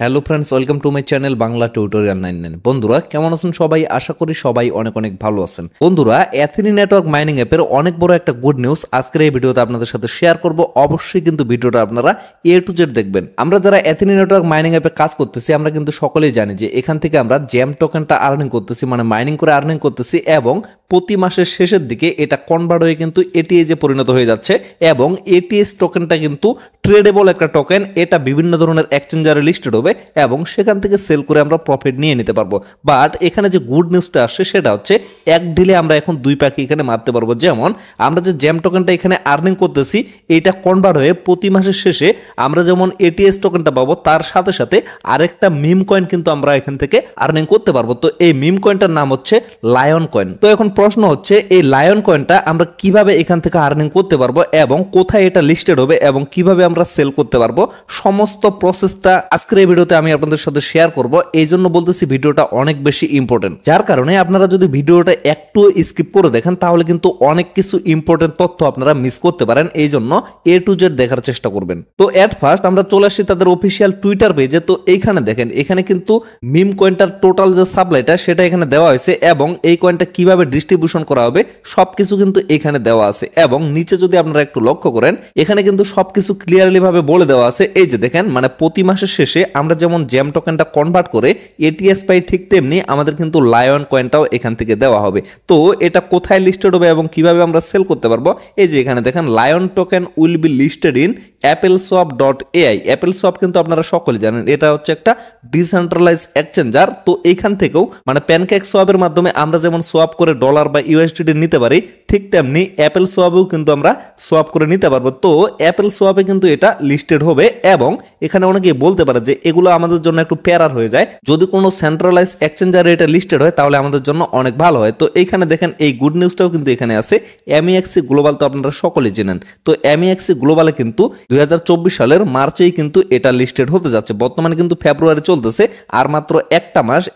Hello friends, welcome to my channel Bangla tutorial 99। বন্ধুরা কেমন আছেন সবাই? আশা করি সবাই অনেক অনেক ভালো আছেন। বন্ধুরা, অ্যাথেনি নেটওয়ার্ক মাইনিং অ্যাপের অনেক বড় একটা গুড নিউজ আজকের এই ভিডিওতে আপনাদের সাথে শেয়ার করব। অবশ্যই কিন্তু ভিডিওটা আপনারা এ টু জেড দেখবেন। আমরা যারা অ্যাথেনি নেটওয়ার্ক মাইনিং অ্যাপে কাজ করতেছি, আমরা কিন্তু সকলেই জানি যে এখান থেকে আমরা জ্যাম টোকেনটা আর্নিং করতেছি, মানে মাইনিং করে আর্নিং করতেছি, এবং প্রতি মাসের শেষের দিকে এটা কনভার্ট হয়ে কিন্তু এটিএসে পরিণত হয়ে যাচ্ছে। এবং এটিএস টোকেনটা কিন্তু ট্রেডেবল একটা টোকেন, এটা বিভিন্ন ধরনের এক্সচেঞ্জারে লিস্টেড হবে এবং সেখান থেকে সেল করে আমরা প্রফিট নিয়ে নিতে পারবো। বাট এখানে যে গুড নিউজটা আসছে সেটা হচ্ছে এক ডিলে আমরা এখন দুই পাখি এখানে মারতে পারবো। যেমন আমরা যে জ্যাম টোকেনটা এখানে আর্নিং করতেছি, এইটা কনভার্ট হয়ে প্রতি মাসের শেষে আমরা যেমন এটিএস টোকেনটা পাবো, তার সাথে সাথে আরেকটা মিম কয়েন কিন্তু আমরা এখান থেকে আর্নিং করতে পারবো। তো এই মিম কয়েনটার নাম হচ্ছে লায়ন কয়েন। তো এখন প্রশ্ন হচ্ছে এই লায়ন কয়েনটা আমরা কিভাবে এখান থেকে আর্নিং করতে পারবো এবং কোথায় এটা লিস্টেড হবে এবং কিভাবে আমরা সেল করতে পারবো, সমস্ত প্রসেসটা আজকের এই ভিডিওতে আমি আপনাদের সাথে শেয়ার করব। এই জন্য বলতেছি ভিডিওটা অনেক বেশি ইম্পর্টেন্ট, যার কারণে আপনারা যদি ভিডিওটা একটু স্কিপ করে দেখেন তাহলে কিন্তু অনেক কিছু ইম্পর্টেন্ট তথ্য আপনারা মিস করতে পারেন। এই জন্য এ টু জেড দেখার চেষ্টা করবেন। তো এট ফার্স্ট আমরা চলে আসি তাদের অফিসিয়াল টুইটার পেজে। তো এইখানে দেখেন, এখানে কিন্তু মিম কয়েনটার টোটাল যে সাপ্লাইটা সেটা এখানে দেওয়া হয়েছে এবং এই কয়েনটা কিভাবে ডিস্ট্রিবিউশন করা হবে সবকিছু কিন্তু এখানে দেওয়া আছে। এবং নিচে যদি আপনারা একটু লক্ষ্য করেন, এখানে কিন্তু সবকিছু ক্লিয়ারলি ভাবে বলে দেওয়া আছে। এই যে দেখেন, মানে প্রতি মাসের শেষে আমরা যেমন জ্যাম টোকেনটা কনভার্ট করে এটিএস পাই, ঠিক তেমনি আমাদের কিন্তু লায়ন কয়েনটাও এখান থেকে দেওয়া হবে। তো এটা কোথায় লিস্টেড হবে এবং কিভাবে আমরা সেল করতে পারবো, এই যে এখানে দেখেন, lion token will be listed in appelswap.ai। অ্যাপেলসোয়াপ কিন্তু আপনারা সকলে জানেন এটা হচ্ছে একটা ডিসেন্ট্রালাইজ এক্সচেঞ্জার। তো এইখান থেকেও মানে প্যানকেক সোয়াপের মাধ্যমে আমরা যেমন সোয়াপ করে ডলার বা ইউএসডিটি নিতে পারি, ঠিক তেমনি অ্যাপেল সোয়াপেও কিন্তু আমরা সোয়াপ করে নিতে পারবো। তো অ্যাপেল সোয়াপে কিন্তু এটা লিস্টেড হবে। এবং এখানে অনেকে বলতে পারে যে এগুলো আমাদের জন্য একটু প্যারার হয়ে যায়, যদি কোনো সেন্ট্রালাইজ এক্সচেঞ্জারে এটা লিস্টেড হয় তাহলে আমাদের জন্য অনেক ভালো হয়। তো এইখানে দেখেন, এই গুড নিউজটাও কিন্তু এখানে আছে। এমইএক্সি গ্লোবাল তো আপনারা সকলেই জানেন। তো এমইএক্সি গ্লোবালে কিন্তু 2024 সালের মার্চেই কিন্তু এটা লিস্টেড হতে যাচ্ছে। বর্তমানে কিন্তু ফেব্রুয়ারি চলতেছে, আর মাত্র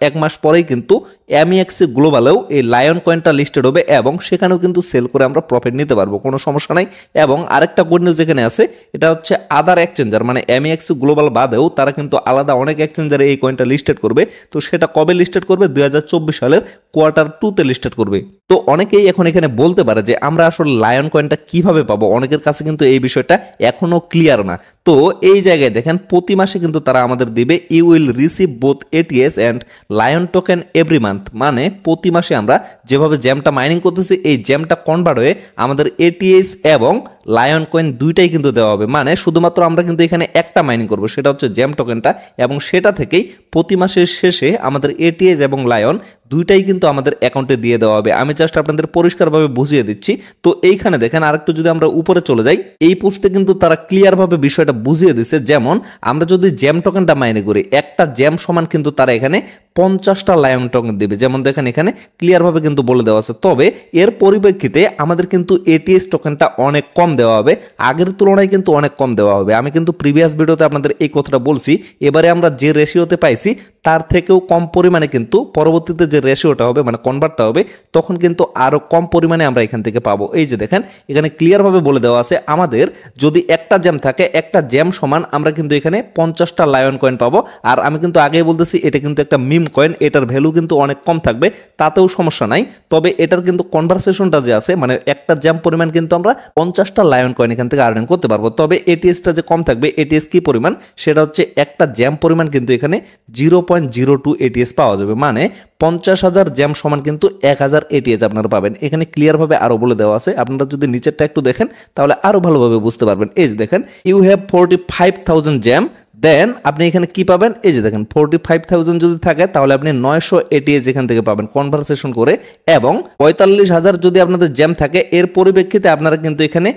এক মাস পরেই কিন্তু এমইএক্সি গ্লোবালেও এই লায়ন কয়েনটা লিস্টেড হবে এবং সেখানেও কিন্তু সেল করে আমরা প্রফিট নিতে পারবো, কোনো সমস্যা নাই। এবং আরেকটা গুড নিউজ এখানে আছে, এটা হচ্ছে আদার এক্সচেঞ্জার, মানে এমইএক্সি গ্লোবাল বাদেও তারা কিন্তু আলাদা অনেক এক্সচেঞ্জারে এই কয়েনটা লিস্টেড করবে। তো সেটা কবে লিস্টেড করবে? 2024 সালের Q2 লিস্টেড করবে। তো অনেকেই এখন এখানে বলতে পারে যে আমরা আসলে লায়ন কয়েনটা কিভাবে পাবো, অনেকের কাছে কিন্তু এই বিষয়টা এখনো ক্লিয়ার না। তো এই জায়গায় দেখেন, প্রতি মাসে কিন্তু তারা আমাদের দিবে you will receive both ATS and lion token every month. মানে প্রতি মাসে আমরা যেভাবে জ্যামটা মাইনিং করতেছি, এই জ্যামটা কনভার্ট হয়ে আমাদের এটিএস এবং লায়ন কয়েন দুইটাই কিন্তু দেওয়া হবে। মানে শুধুমাত্র আমরা কিন্তু এখানে একটা মাইনিং করব, সেটা হচ্ছে জ্যাম টোকেনটা, এবং সেটা থেকেই প্রতি মাসের শেষে আমাদের এটিএস এবং লায়ন দুইটাই কিন্তু আমাদের অ্যাকাউন্টে দিয়ে দেওয়া হবে। আমি জাস্ট আপনাদের পরিষ্কারভাবে বুঝিয়ে দিচ্ছি। তো এইখানে দেখেন, আরেকটু যদি আমরা উপরে চলে যাই, এই পোস্টে কিন্তু তারা ক্লিয়ারভাবে বিষয়টা বুঝিয়ে দিচ্ছে। যেমন আমরা যদি জ্যাম টোকেনটা মাইনে করি, একটা জ্যাম সমান কিন্তু তারা এখানে 50টা লায়ন টোকেন দেবে। যেমন দেখেন, এখানে ক্লিয়ারভাবে কিন্তু বলে দেওয়া আছে। তবে এর পরিপ্রেক্ষিতে আমাদের কিন্তু এটিএস টোকেনটা অনেক কম দেওয়া হবে, আগের তুলনায় কিন্তু অনেক কম দেওয়া হবে। আমি কিন্তু প্রিভিয়াস ভিডিওতে আপনাদের এই কথাটা বলছি। এবারে আমরা যে রেশিওতে পাইছি তার থেকেও কম পরিমাণে কিন্তু পরবর্তীতে যে রেশিওটা হবে, মানে কনভার্টটা হবে, তখন কিন্তু আরো কম পরিমাণে আমরা এখান থেকে পাবো। এই যে দেখেন, এখানে ক্লিয়ারভাবে বলে দেওয়া আছে, আমাদের যদি একটা জ্যাম থাকে, একটা জ্যাম সমান আমরা কিন্তু এখানে 50টা লায়ন কয়েন পাবো। আর আমি কিন্তু আগেই বলতেছি, এটা কিন্তু একটা মিম কয়েন, এটার ভ্যালু কিন্তু অনেক কম থাকবে, তাতেও সমস্যা নাই। তবে এটার কিন্তু কনভারসেশনটা যে আছে, মানে একটা জ্যাম পরিমাণ কিন্তু আমরা 50টা লায়ন কয়েন এখান থেকে আর্নিং করতে পারবো। তবে এটিএসটা যে কম থাকবে, এটিএস কি পরিমাণ, সেটা হচ্ছে একটা জ্যাম পরিমাণ কিন্তু এখানে 0.02 এটিএস পাওয়া যাবে। মানে 50,000 জ্যাম সমান কিন্তু 1000 এটিএস আপনারা পাবেন। এখানে ক্লিয়ারভাবে আরো বলে দেওয়া আছে। আপনারা যদি নিচেরটা একটু দেখেন তাহলে আরো ভালোভাবে বুঝতে পারবেন। এই যে দেখেন, ইউ হ্যাভ 45,000 জ্যাম, দেন আপনি এখানে কি পাবেন, এই যে দেখেন 45,000 যদি থাকে তাহলে আপনি 900 এটিএস এখান থেকে পাবেন কনভারসেশন করে। এবং 45,000 যদি আপনাদের জ্যাম থাকে, এর পরিপ্রেক্ষিতে আপনারা কিন্তু এখানে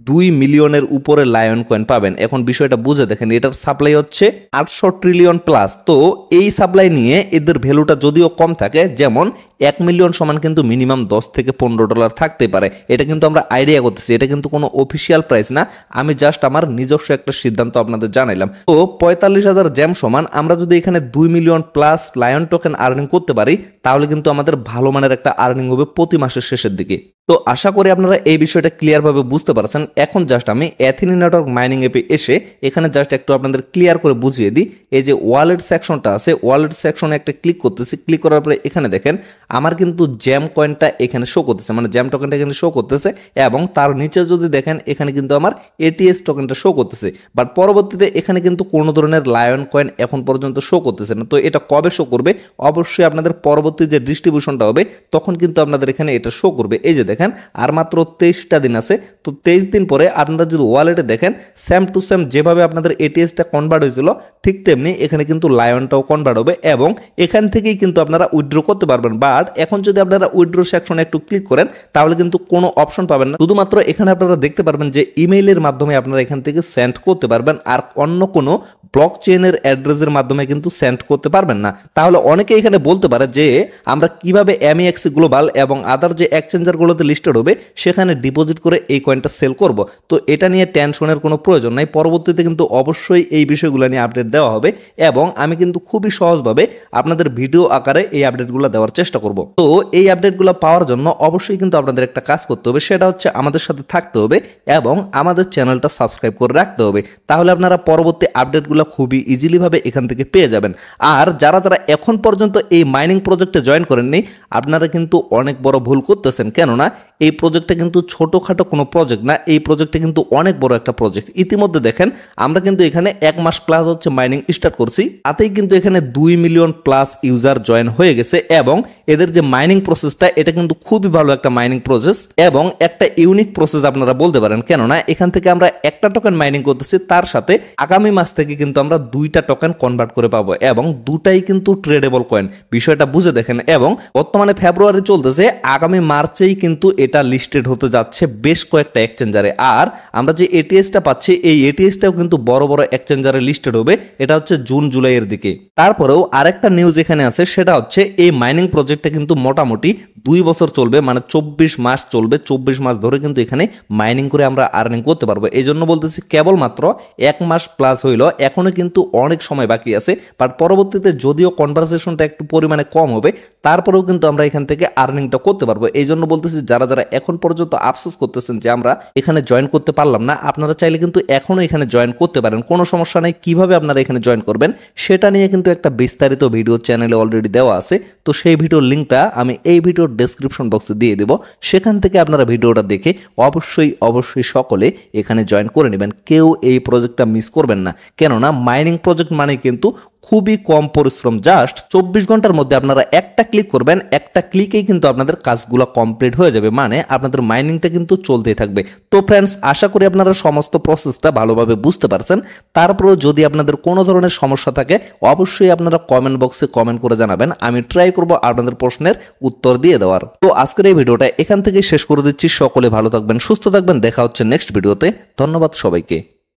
2 মিলিয়নের উপরে লায়ন কয়েন পাবেন। এখন বিষয়টা বুঝে দেখেন, এটার সাপ্লাই হচ্ছে 800 ট্রিলিয়ন প্লাস। তো এই সাপ্লাই নিয়ে এদের ভ্যালুটা যদিও কম থাকে, যেমন 1 মিলিয়ন সমান কিন্তু মিনিমাম $10 থেকে $15 থাকতে পারে। এটা কিন্তু আমরা আইডিয়া করতেছি, এটা কিন্তু কোনো অফিসিয়াল প্রাইস না, আমি জাস্ট আমার নিজস্ব একটা সিদ্ধান্ত আপনাদের জানাইলাম। তো 45,000 জ্যাম সমান আমরা যদি এখানে 2 million plus lion token earning করতে পারি, তাহলে কিন্তু আমাদের ভালো মানের একটা আর্নিং হবে প্রতি মাসের শেষের দিকে। তো আশা করি আপনারা এই বিষয়টা ক্লিয়ারভাবে বুঝতে পারছেন। এখন জাস্ট আমি অ্যাথিনি নেটওয়ার্ক মাইনিং অ্যাপে এসে এখানে জাস্ট একটু আপনাদের ক্লিয়ার করে বুঝিয়ে দিই। এই যে ওয়ালেট সেকশনটা আছে, ওয়ালেট সেকশনে একটা ক্লিক করতেছি, ক্লিক করার পরে এখানে দেখেন আমার কিন্তু জ্যাম কয়েনটা এখানে শো করতেছে, মানে জ্যাম টোকেনটা এখানে শো করতেছে এবং তার নিচে যদি দেখেন এখানে কিন্তু আমার এটিএস টোকেনটা শো করতেছে। বাট পরবর্তীতে এখানে কিন্তু কোনো ধরনের লায়ন কয়েন এখন পর্যন্ত শো করতেছে না। তো এটা কবে শো করবে? অবশ্যই আপনাদের পরবর্তী যে ডিস্ট্রিবিউশনটা হবে তখন কিন্তু আপনাদের এখানে এটা শো করবে। এই যে দেখেন আর মাত্র 23টা দিন আছে। তো 23 দিন পরে আপনারা যদি ওয়ালেটে দেখেন সেম টু সেম যেভাবে আপনাদের এটিএসটা কনভার্ট হয়েছিল ঠিক তেমনি এখানে কিন্তু লায়নটাও কনভার্ট হবে এবং এখান থেকেই কিন্তু আপনারা উইথড্র করতে পারবেন। বাট এখন যদি আপনারা উইথড্র সেকশনে একটু ক্লিক করেন তাহলে কিন্তু কোনো অপশন পাবেন না, শুধুমাত্র এখানে আপনারা দেখতে পারবেন যে ইমেইলের মাধ্যমে আপনারা এখান থেকে সেন্ড করতে পারবেন, আর অন্য কোনো ব্লক চেইনের অ্যাড্রেসের মাধ্যমে কিন্তু সেন্ড করতে পারবেন না। তাহলে অনেকে এখানে বলতে পারে যে আমরা কিভাবে এমইএক্স গ্লোবাল এবং আদার যে এক্সচেঞ্জারগুলোতে লিস্টেড হবে সেখানে ডিপোজিট করে এই কয়েনটা সেল করব। তো এটা নিয়ে টেনশনের কোনো প্রয়োজন নাই, পরবর্তীতে কিন্তু অবশ্যই এই বিষয়গুলো নিয়ে আপডেট দেওয়া হবে এবং আমি কিন্তু খুবই সহজভাবে আপনাদের ভিডিও আকারে এই আপডেটগুলো দেওয়ার চেষ্টা করব। তো এই আপডেটগুলো পাওয়ার জন্য অবশ্যই কিন্তু আপনাদের একটা কাজ করতে হবে, সেটা হচ্ছে আমাদের সাথে থাকতে হবে এবং আমাদের চ্যানেলটা সাবস্ক্রাইব করে রাখতে হবে। তাহলে আপনারা পরবর্তী আপডেটগুলো খুবই ইজিলি ভাবে এখান থেকে পেয়ে যাবেন। আর যারা যারা এখন পর্যন্ত এই মাইনিং প্রজেক্টে জয়েন করেননি আপনারা কিন্তু অনেক বড় ভুল করতেছেন, কেননা এই প্রজেক্টটা কিন্তু ছোটখাটো কোনো প্রজেক্ট না, এই প্রজেক্টটা কিন্তু অনেক বড় একটা প্রজেক্ট। ইতিমধ্যে দেখেন আমরা কিন্তু এখানে 1 মাস প্লাস হচ্ছে মাইনিং স্টার্ট করছি, তাতেই কিন্তু এখানে 2 মিলিয়ন প্লাস ইউজার জয়েন হয়ে গেছে এবং এদের যে মাইনিং প্রসেসটা এটা কিন্তু খুবই ভালো একটা মাইনিং প্রসেস এবং একটা ইউনিক প্রসেস আপনারা বলতে পারেন, কেননা এখান থেকে আমরা একটা টোকেন মাইনিং করতেছি, তার সাথে আগামী মাস থেকে কিন্তু আমরা 2টা টোকেন কনভার্ট করে পাবো এবং দুটাই কিন্তু ট্রেডেবল কয়েন। বিষয়টা বুঝে দেখেন এবং বর্তমানে ফেব্রুয়ারি চলতেছে, আগামী মার্চেই কিন্তু এটা লিস্টেড হতে যাচ্ছে বেশ কয়েকটা এক্সচেঞ্জারে। আর আমরা যে এটিএসটা পাচ্ছি এই এটিএসটাও কিন্তু বড় বড় এক্সচেঞ্জারে লিস্টেড হবে, এটা হচ্ছে জুন জুলাইয়ের দিকে। তারপরেও আরেকটা নিউজ এখানে আছে, সেটা হচ্ছে এই মাইনিং প্রজেক্টটা কিন্তু মোটামুটি 2 বছর চলবে, মানে 24 মাস চলবে। 24 মাস ধরে কিন্তু এখানে মাইনিং করে আমরা আর্নিং করতে পারবো। এই জন্য বলতেছি কেবলমাত্র 1 মাস প্লাস হইল, এখনো কিন্তু অনেক সময় বাকি আছে। বাট পরবর্তীতে যদিও কনভারসেশনটা একটু পরিমাণে কম হবে তারপরেও কিন্তু আমরা এখান থেকে আর্নিংটা করতে পারবো। এই জন্য বলতেছি যারা যারা এখন পর্যন্ত আফসোস করতেছেন যে আমরা এখানে জয়েন করতে পারলাম না, আপনারা চাইলে কিন্তু এখনো এখানে জয়েন করতে পারেন, কোনো সমস্যা নেই। কিভাবে আপনারা এখানে জয়েন করবেন সেটা নিয়ে কিন্তু একটা বিস্তারিত ভিডিও চ্যানেলে অলরেডি দেওয়া আছে। তো সেই ভিডিওর লিঙ্কটা আমি এই ভিডিওর ডেসক্রিপশন বক্সে দিয়ে দেব, সেখান থেকে আপনারা ভিডিওটা দেখে অবশ্যই সকলে এখানে জয়েন করে নেবেন। কেউ এই প্রজেক্টটা মিস করবেন না, কেননা মাইনিং প্রজেক্ট মানে কিন্তু খুবই কম পরিশ্রম। জাস্ট 24 ঘন্টার মধ্যে আপনারা একটা ক্লিক করবেন, একটা ক্লিকেই কিন্তু আপনাদের কাজগুলো কমপ্লিট হয়ে যাবে, মানে আপনাদের মাইনিংটা কিন্তু চলতেই থাকবে। তো ফ্রেন্ডস, আশা করি আপনারা সমস্ত প্রসেসটা ভালোভাবে বুঝতে পারছেন। তারপরেও যদি আপনাদের কোনো ধরনের সমস্যা থাকে অবশ্যই আপনারা কমেন্ট বক্সে কমেন্ট করে জানাবেন, আমি ট্রাই করব আপনাদের প্রশ্নের উত্তর দিয়ে দেওয়ার। তো আজকের এই ভিডিওটা এখান থেকে শেষ করে দিচ্ছি। সকলে ভালো থাকবেন, সুস্থ থাকবেন, দেখা হচ্ছে নেক্সট ভিডিওতে। ধন্যবাদ সবাইকে।